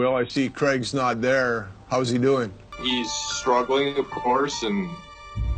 Well, I see Craig's not there. How's he doing? He's struggling, of course, and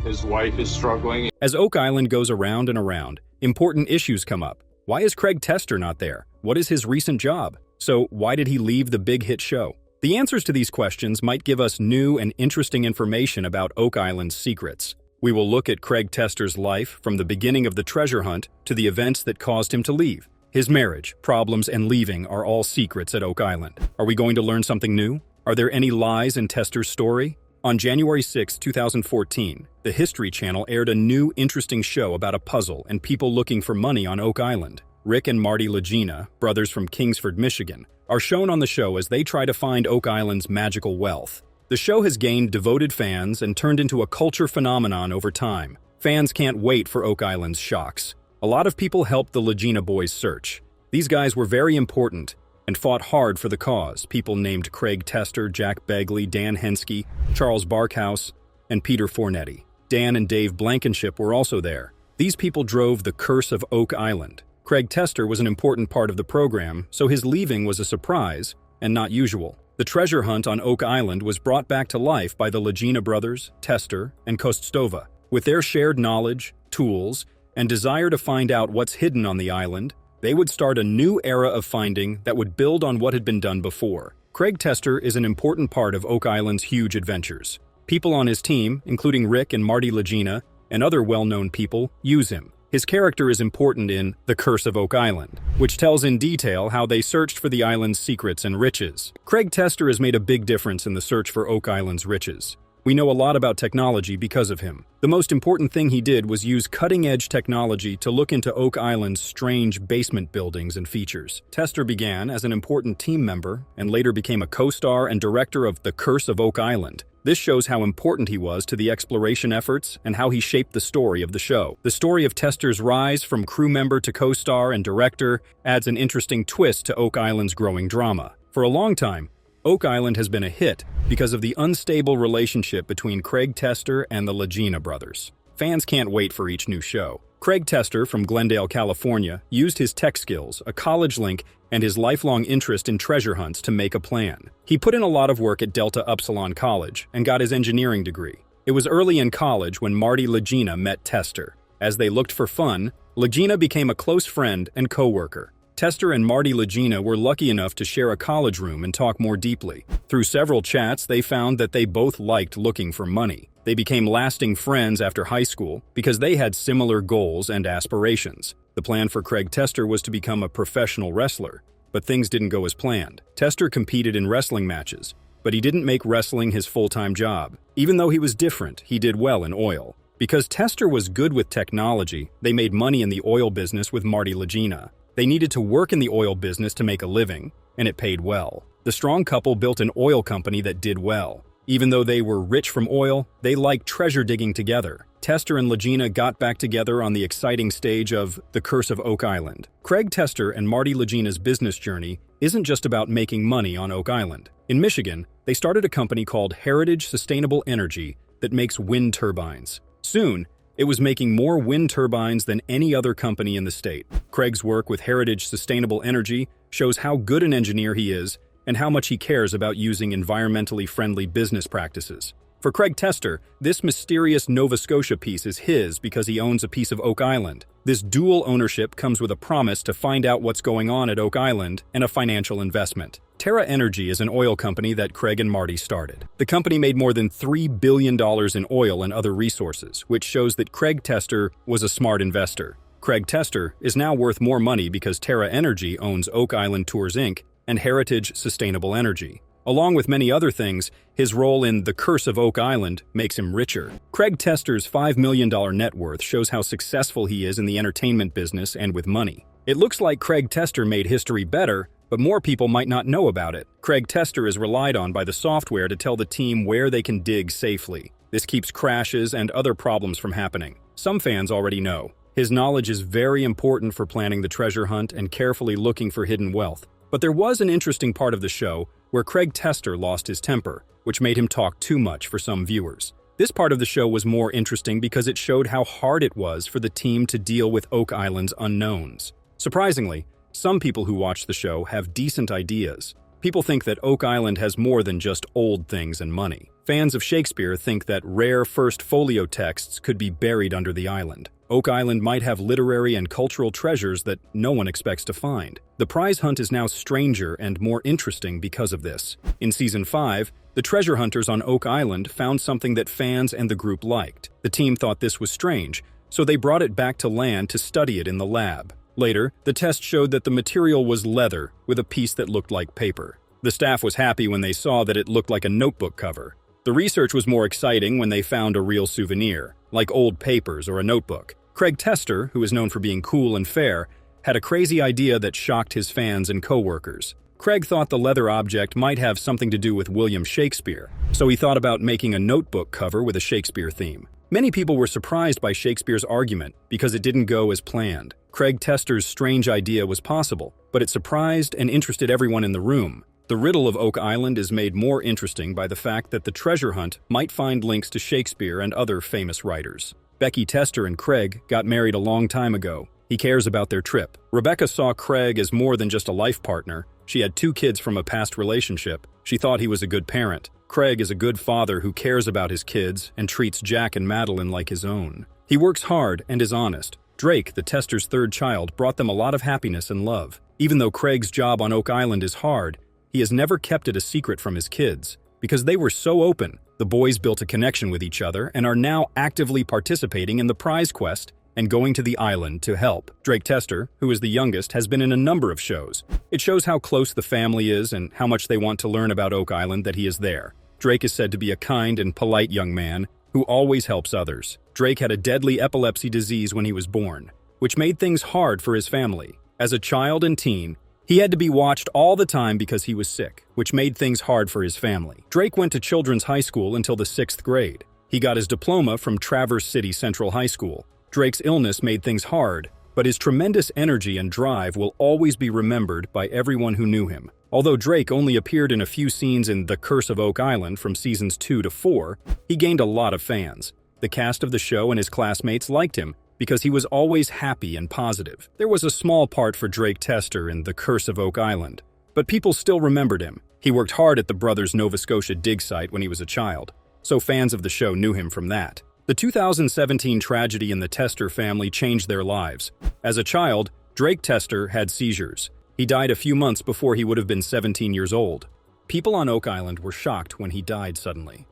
his wife is struggling. As Oak Island goes around and around, important issues come up. Why is Craig Tester not there? What is his recent job? So why did he leave the big hit show? The answers to these questions might give us new and interesting information about Oak Island's secrets. We will look at Craig Tester's life from the beginning of the treasure hunt to the events that caused him to leave. His marriage, problems, and leaving are all secrets at Oak Island. Are we going to learn something new? Are there any lies in Tester's story? On January 6, 2014, the History Channel aired a new, interesting show about a puzzle and people looking for money on Oak Island. Rick and Marty Lagena, brothers from Kingsford, Michigan, are shown on the show as they try to find Oak Island's magical wealth. The show has gained devoted fans and turned into a culture phenomenon over time. Fans can't wait for Oak Island's shocks. A lot of people helped the Lagina boys search. These guys were very important and fought hard for the cause. People named Craig Tester, Jack Begley, Dan Henske, Charles Barkhouse, and Peter Fornetti. Dan and Dave Blankenship were also there. These people drove the curse of Oak Island. Craig Tester was an important part of the program, so his leaving was a surprise and not usual. The treasure hunt on Oak Island was brought back to life by the Lagina brothers, Tester, and Kostova. With their shared knowledge, tools, and desire to find out what's hidden on the island, they would start a new era of finding that would build on what had been done before. Craig Tester is an important part of Oak Island's huge adventures. People on his team, including Rick and Marty Lagena and other well-known people, use him. His character is important in The Curse of Oak Island, which tells in detail how they searched for the island's secrets and riches. Craig Tester has made a big difference in the search for Oak Island's riches. We know a lot about technology because of him. The most important thing he did was use cutting-edge technology to look into Oak Island's strange basement buildings and features. Tester began as an important team member and later became a co-star and director of The Curse of Oak Island. This shows how important he was to the exploration efforts and how he shaped the story of the show. The story of Tester's rise from crew member to co-star and director adds an interesting twist to Oak Island's growing drama. For a long time, Oak Island has been a hit because of the unstable relationship between Craig Tester and the Lagena brothers. Fans can't wait for each new show. Craig Tester from Glendale, California, used his tech skills, a college link, and his lifelong interest in treasure hunts to make a plan. He put in a lot of work at Delta Upsilon College and got his engineering degree. It was early in college when Marty Lagena met Tester. As they looked for fun, Lagena became a close friend and co-worker. Tester and Marty Lagena were lucky enough to share a college room and talk more deeply. Through several chats, they found that they both liked looking for money. They became lasting friends after high school because they had similar goals and aspirations. The plan for Craig Tester was to become a professional wrestler, but things didn't go as planned. Tester competed in wrestling matches, but he didn't make wrestling his full-time job. Even though he was different, he did well in oil. Because Tester was good with technology, they made money in the oil business with Marty Lagena. They needed to work in the oil business to make a living, and it paid well. The strong couple built an oil company that did well. Even though they were rich from oil, they liked treasure digging together. Tester and Lagena got back together on the exciting stage of The Curse of Oak Island. Craig Tester and Marty Lagena's business journey isn't just about making money on Oak Island. In Michigan, they started a company called Heritage Sustainable Energy that makes wind turbines. Soon, it was making more wind turbines than any other company in the state. Craig's work with Heritage Sustainable Energy shows how good an engineer he is and how much he cares about using environmentally friendly business practices. For Craig Tester, this mysterious Nova Scotia piece is his because he owns a piece of Oak Island. This dual ownership comes with a promise to find out what's going on at Oak Island and a financial investment. Terra Energy is an oil company that Craig and Marty started. The company made more than $3 billion in oil and other resources, which shows that Craig Tester was a smart investor. Craig Tester is now worth more money because Terra Energy owns Oak Island Tours Inc. and Heritage Sustainable Energy. Along with many other things, his role in The Curse of Oak Island makes him richer. Craig Tester's $5 million net worth shows how successful he is in the entertainment business and with money. It looks like Craig Tester made history better, but more people might not know about it. Craig Tester is relied on by the software to tell the team where they can dig safely. This keeps crashes and other problems from happening. Some fans already know. His knowledge is very important for planning the treasure hunt and carefully looking for hidden wealth. But there was an interesting part of the show where Craig Tester lost his temper, which made him talk too much for some viewers. This part of the show was more interesting because it showed how hard it was for the team to deal with Oak Island's unknowns. Surprisingly, some people who watch the show have decent ideas. People think that Oak Island has more than just old things and money. Fans of Shakespeare think that rare First Folio texts could be buried under the island. Oak Island might have literary and cultural treasures that no one expects to find. The prize hunt is now stranger and more interesting because of this. In Season 5, the treasure hunters on Oak Island found something that fans and the group liked. The team thought this was strange, so they brought it back to land to study it in the lab. Later, the test showed that the material was leather with a piece that looked like paper. The staff was happy when they saw that it looked like a notebook cover. The research was more exciting when they found a real souvenir, like old papers or a notebook. Craig Tester, who is known for being cool and fair, had a crazy idea that shocked his fans and co-workers. Craig thought the leather object might have something to do with William Shakespeare, so he thought about making a notebook cover with a Shakespeare theme. Many people were surprised by Shakespeare's argument because it didn't go as planned. Craig Tester's strange idea was possible, but it surprised and interested everyone in the room. The riddle of Oak Island is made more interesting by the fact that the treasure hunt might find links to Shakespeare and other famous writers. Becky Tester and Craig got married a long time ago. He cares about their trip. Rebecca saw Craig as more than just a life partner. She had 2 kids from a past relationship. She thought he was a good parent. Craig is a good father who cares about his kids and treats Jack and Madeline like his own. He works hard and is honest. Drake, the Tester's 3rd child, brought them a lot of happiness and love. Even though Craig's job on Oak Island is hard, he has never kept it a secret from his kids. Because they were so open, the boys built a connection with each other and are now actively participating in the prize quest and going to the island to help. Drake Tester, who is the youngest, has been in a number of shows. It shows how close the family is and how much they want to learn about Oak Island that he is there. Drake is said to be a kind and polite young man who always helps others. Drake had a deadly epilepsy disease when he was born, which made things hard for his family. As a child and teen, he had to be watched all the time because he was sick, which made things hard for his family. Drake went to Children's High School until the 6th grade. He got his diploma from Traverse City Central High School. Drake's illness made things hard, but his tremendous energy and drive will always be remembered by everyone who knew him. Although Drake only appeared in a few scenes in The Curse of Oak Island from seasons 2 to 4, he gained a lot of fans. The cast of the show and his classmates liked him because he was always happy and positive. There was a small part for Drake Tester in The Curse of Oak Island, but people still remembered him. He worked hard at the brothers' Nova Scotia dig site when he was a child, so fans of the show knew him from that. The 2017 tragedy in the Tester family changed their lives. As a child, Drake Tester had seizures. He died a few months before he would have been 17 years old. People on Oak Island were shocked when he died suddenly.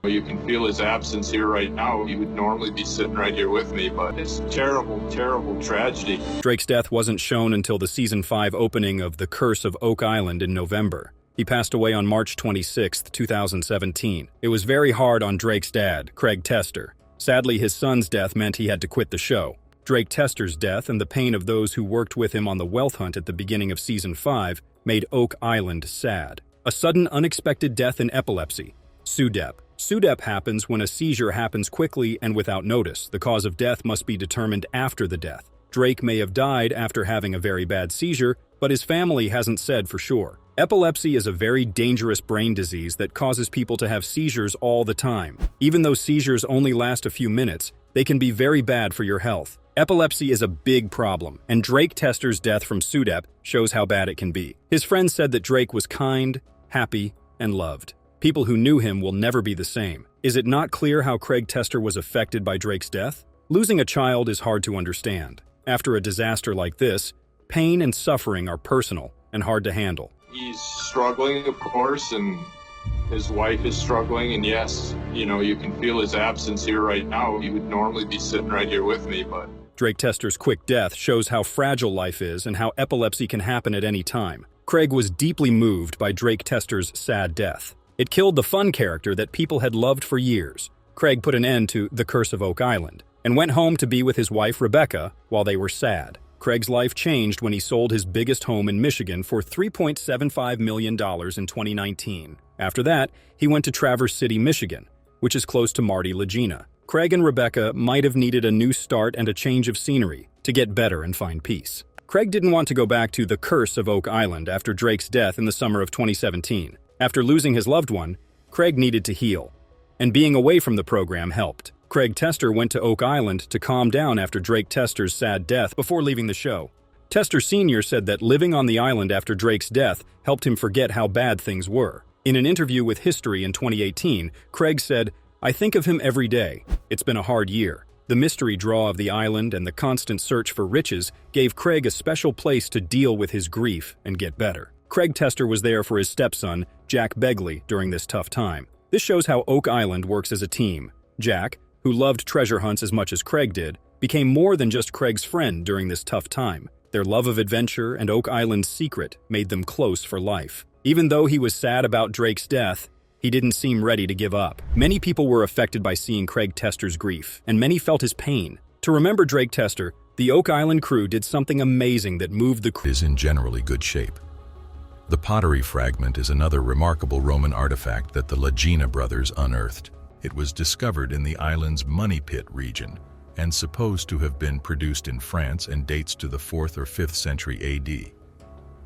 You can feel his absence here right now. He would normally be sitting right here with me, but it's a terrible, terrible tragedy. Drake's death wasn't shown until the Season 5 opening of The Curse of Oak Island in November. He passed away on March 26, 2017. It was very hard on Drake's dad, Craig Tester. Sadly, his son's death meant he had to quit the show. Drake Tester's death and the pain of those who worked with him on the wealth hunt at the beginning of Season 5 made Oak Island sad. A sudden, unexpected death in epilepsy. SUDEP. SUDEP happens when a seizure happens quickly and without notice. The cause of death must be determined after the death. Drake may have died after having a very bad seizure, but his family hasn't said for sure. Epilepsy is a very dangerous brain disease that causes people to have seizures all the time. Even though seizures only last a few minutes, they can be very bad for your health. Epilepsy is a big problem, and Drake Tester's death from SUDEP shows how bad it can be. His friends said that Drake was kind, happy, and loved. People who knew him will never be the same. Is it not clear how Craig Tester was affected by Drake's death? Losing a child is hard to understand. After a disaster like this, pain and suffering are personal and hard to handle. He's struggling, of course, and his wife is struggling, and yes, you can feel his absence here right now. He would normally be sitting right here with me, but... Drake Tester's quick death shows how fragile life is and how epilepsy can happen at any time. Craig was deeply moved by Drake Tester's sad death. It killed the fun character that people had loved for years. Craig put an end to The Curse of Oak Island and went home to be with his wife Rebecca while they were sad. Craig's life changed when he sold his biggest home in Michigan for $3.75 million in 2019. After that, he went to Traverse City, Michigan, which is close to Marty Lagina. Craig and Rebecca might have needed a new start and a change of scenery to get better and find peace. Craig didn't want to go back to The Curse of Oak Island after Drake's death in the summer of 2017. After losing his loved one, Craig needed to heal, and being away from the program helped. Craig Tester went to Oak Island to calm down after Drake Tester's sad death before leaving the show. Tester Sr. said that living on the island after Drake's death helped him forget how bad things were. In an interview with History in 2018, Craig said, "I think of him every day. It's been a hard year. The mystery draw of the island and the constant search for riches gave Craig a special place to deal with his grief and get better." Craig Tester was there for his stepson, Jack Begley, during this tough time. This shows how Oak Island works as a team. Jack, who loved treasure hunts as much as Craig did, became more than just Craig's friend during this tough time. Their love of adventure and Oak Island's secret made them close for life. Even though he was sad about Drake's death, he didn't seem ready to give up. Many people were affected by seeing Craig Tester's grief, and many felt his pain. To remember Drake Tester, the Oak Island crew did something amazing that moved the crew. Is in generally good shape. The pottery fragment is another remarkable Roman artifact that the Lagena brothers unearthed. It was discovered in the island's Money Pit region and supposed to have been produced in France and dates to the 4th or 5th century AD.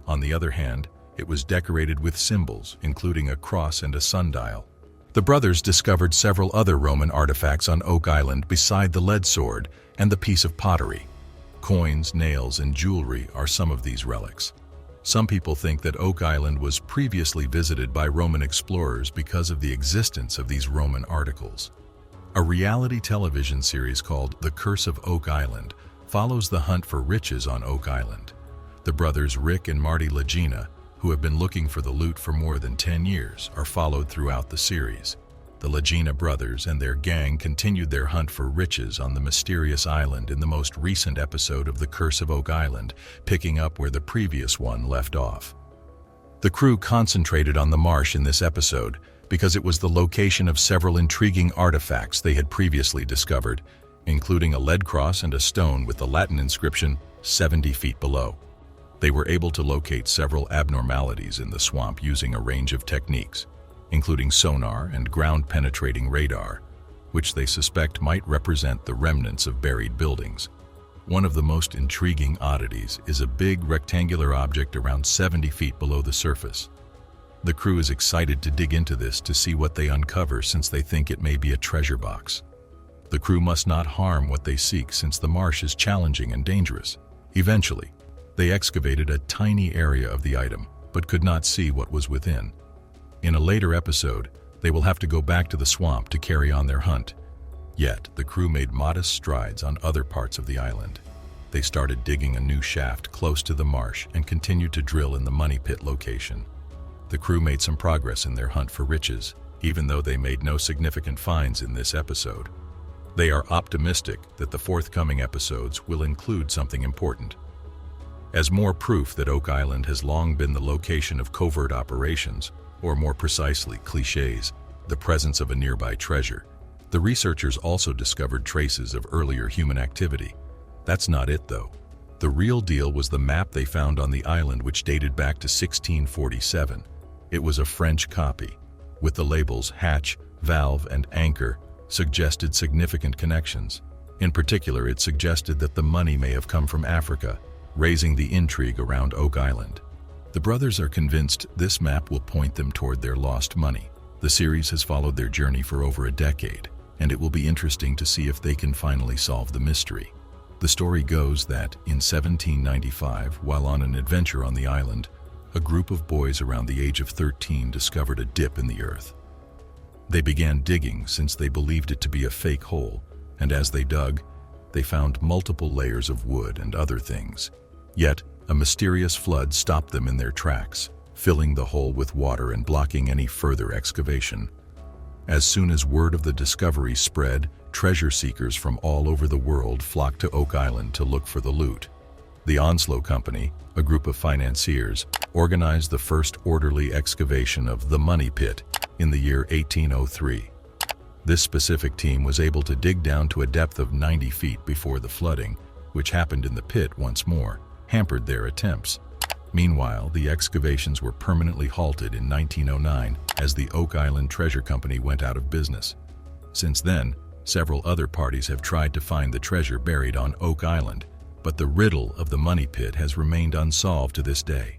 On the other hand, it was decorated with symbols, including a cross and a sundial. The brothers discovered several other Roman artifacts on Oak Island beside the lead sword and the piece of pottery. Coins, nails, and jewelry are some of these relics. Some people think that Oak Island was previously visited by Roman explorers because of the existence of these Roman articles. A reality television series called The Curse of Oak Island follows the hunt for riches on Oak Island. The brothers Rick and Marty Lagena, who have been looking for the loot for more than 10 years, are followed throughout the series. The Lagena brothers and their gang continued their hunt for riches on the mysterious island in the most recent episode of The Curse of Oak Island, picking up where the previous one left off. The crew concentrated on the marsh in this episode because it was the location of several intriguing artifacts they had previously discovered, including a lead cross and a stone with the Latin inscription 70 feet below. They were able to locate several abnormalities in the swamp using a range of techniques, including sonar and ground-penetrating radar, which they suspect might represent the remnants of buried buildings. One of the most intriguing oddities is a big rectangular object around 70 feet below the surface. The crew is excited to dig into this to see what they uncover, since they think it may be a treasure box. The crew must not harm what they seek, since the marsh is challenging and dangerous. Eventually, they excavated a tiny area of the item, but could not see what was within. In a later episode, they will have to go back to the swamp to carry on their hunt. Yet, the crew made modest strides on other parts of the island. They started digging a new shaft close to the marsh and continued to drill in the Money Pit location. The crew made some progress in their hunt for riches, even though they made no significant finds in this episode. They are optimistic that the forthcoming episodes will include something important. As more proof that Oak Island has long been the location of covert operations, or more precisely, clichés, the presence of a nearby treasure, the researchers also discovered traces of earlier human activity. That's not it, though. The real deal was the map they found on the island, which dated back to 1647. It was a French copy, with the labels hatch, valve, and anchor, suggested significant connections. In particular, it suggested that the money may have come from Africa, raising the intrigue around Oak Island. The brothers are convinced this map will point them toward their lost money. The series has followed their journey for over a decade, and it will be interesting to see if they can finally solve the mystery. The story goes that, in 1795, while on an adventure on the island, a group of boys around the age of 13 discovered a dip in the earth. They began digging since they believed it to be a fake hole, and as they dug, they found multiple layers of wood and other things. Yet, a mysterious flood stopped them in their tracks, filling the hole with water and blocking any further excavation. As soon as word of the discovery spread, treasure seekers from all over the world flocked to Oak Island to look for the loot. The Onslow Company, a group of financiers, organized the first orderly excavation of the Money Pit in the year 1803. This specific team was able to dig down to a depth of 90 feet before the flooding, which happened in the pit once more, hampered their attempts. Meanwhile, the excavations were permanently halted in 1909 as the Oak Island Treasure Company went out of business. Since then, several other parties have tried to find the treasure buried on Oak Island, but the riddle of the Money Pit has remained unsolved to this day.